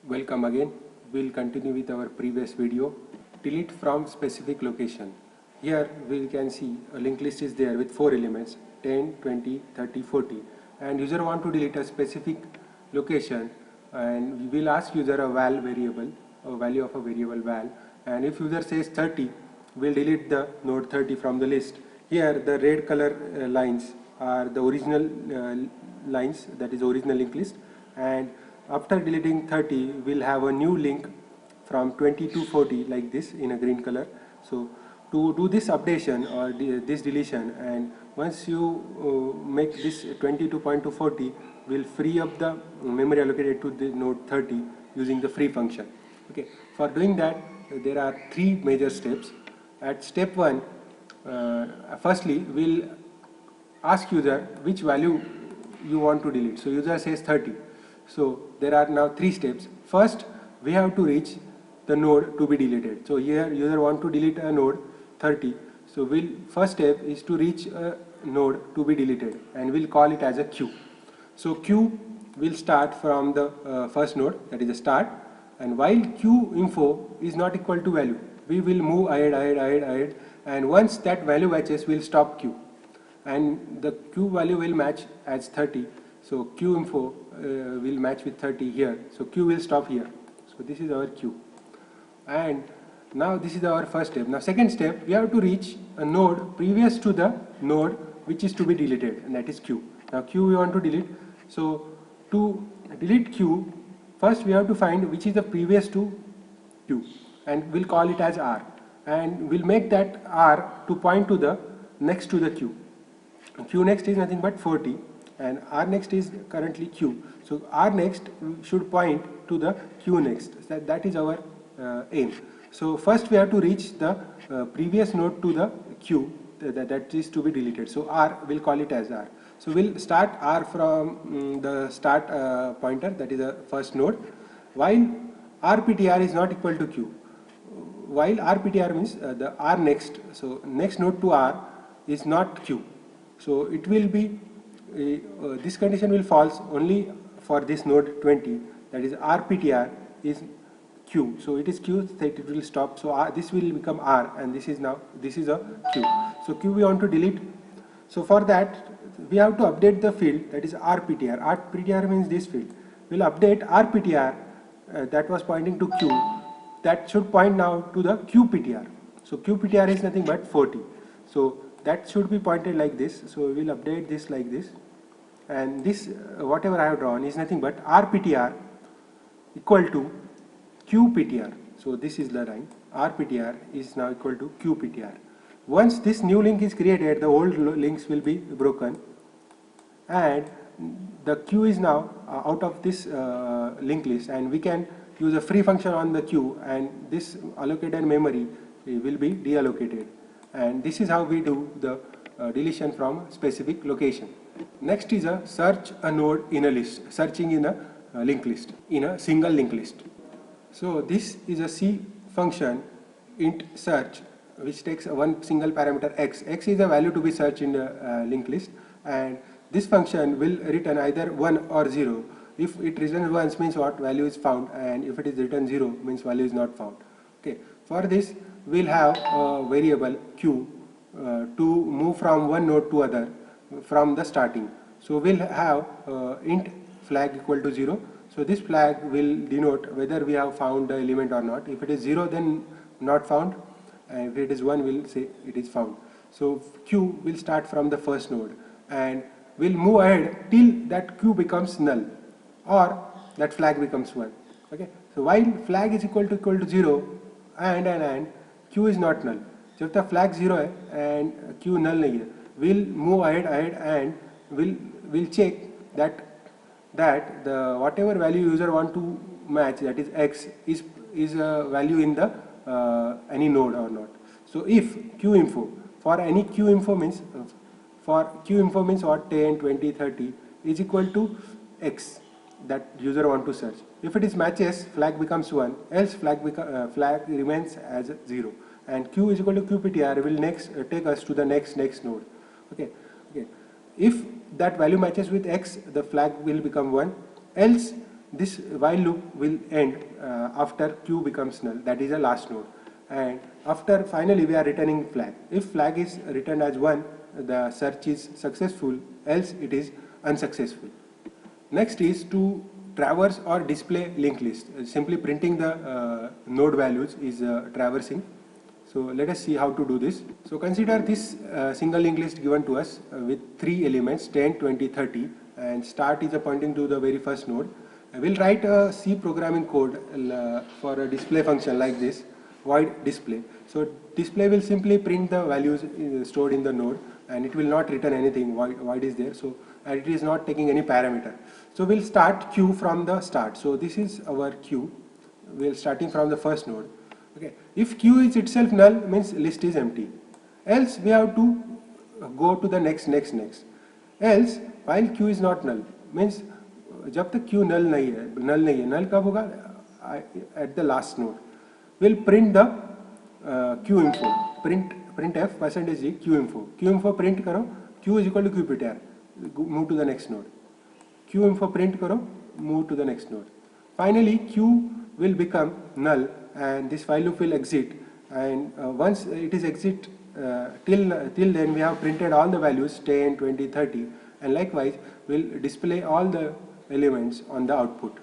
Welcome again. We'll continue with our previous video. Delete from specific location. Here we can see a linked list is there with 4 elements 10, 20, 30, 40, and user want to delete a specific location, and we will ask user a val variable, a value of a variable val, and if user says 30, we'll delete the node 30 from the list. Here the red color lines are the original lines, that is original linked list, and after deleting 30 we'll have a new link from 20 to 40 like this in a green color. So to do this updation or this deletion, and once you make this 20 to point to 40, we'll free up the memory allocated to the node 30 using the free function. Okay, for doing that there are 3 major steps. At step 1, firstly we'll ask user which value you want to delete. So user says 30. So there are now 3 steps. First, we have to reach the node to be deleted. So here user want to delete a node 30. So first step is to reach a node to be deleted, and we'll call it as a queue. So queue will start from the first node, that is the start, and while queue info is not equal to value, we will move ahead, and once that value matches, we'll stop queue, and the queue value will match as 30. So queue info will match with 30 here. So queue will stop here. So this is our queue. And now this is our first step. Now second step, we have to reach a node previous to the node which is to be deleted, and that is queue. Now queue we want to delete. So to delete queue, first we have to find which is the previous to queue, and we'll call it as R, and we'll make that R to point to the next to the queue. Q next is nothing but 40, and R next is currently Q. So R next should point to the Q next. That is our aim. So first we have to reach the previous node to the Q that is to be deleted. So R, we'll call it as R. So we'll start R from the start pointer, that is the first node, while RPTR is not equal to Q. While RPTR means the R next, so next node to R is not Q. So it will be this condition will false only for this node 20, that is RPTR is Q. So it is Q, that it will stop. So this will become R, and this is a Q. So Q we want to delete. So for that we have to update the field, that is RPTR. RPTR means this field. We'll update RPTR that was pointing to Q. That should point now to the QPTR. So QPTR is nothing but 40. So that should be pointed like this. So we will update this like this, and this whatever I have drawn is nothing but RPTR equal to QPTR. So this is the line. RPTR is now equal to QPTR. Once this new link is created, the old links will be broken, and the Q is now out of this linked list, and we can use a free function on the Q, and this allocated memory will be deallocated. And this is how we do the deletion from specific location. Next is a search a node in a list, searching in a linked list, in a single linked list. So this is a C function int search, which takes one single parameter x. X is a value to be searched in the linked list, and this function will return either 1 or 0. If it returns 1 means what, value is found, and if it is written 0 means value is not found. Okay. For this we'll have a variable q to move from one node to other from the starting. So we'll have int flag equal to 0. So this flag will denote whether we have found the element or not. If it is 0, then not found, and if it is 1, we'll say it is found. So q will start from the first node, and we'll move ahead till that q becomes null or that flag becomes 1. Okay. So while flag is equal to 0 and q is not null, जब तक flag 0 है and q null नहीं है, we'll move ahead and we'll check that the whatever value user want to match, that is x, is a value in the any node or not. So if q info for any q info means what, 10, 20, 30 is equal to x that user want to search. If it is matches, flag becomes 1, else flag remains as 0, and q is equal to qptr will next take us to the next node. Okay. If that value matches with x, the flag will become 1, else this while loop will end after q becomes null, that is the last node. And after finally we are returning flag. If flag is returned as 1, the search is successful, else it is unsuccessful. Next is to traverse or display linked list. Simply printing the node values is traversing. So let us see how to do this. So consider this single linked list given to us with 3 elements 10, 20, 30, and start is pointing to the very first node. I will write a C programming code for a display function like this, void display. So display will simply print the values stored in the node, and it will not return anything. Void is there, so and it is not taking any parameter. So we'll start queue from the start. So this is our queue. We're starting from the first node. Okay. If queue is itself null, means list is empty. Else we have to go to the next. Else while queue is not null, means जब तक queue null नहीं है, null कब होगा? At the last node. We'll print the queue info. Printf %g queue info. Queue info print करो. Q is equal to qptr. Move to the next node. Queue info print करो. Move to the next node. Finally, queue will become null, and this while loop will exit. And once it is exit, till then we have printed all the values 10, 20, 30, and likewise we'll display all the elements on the output.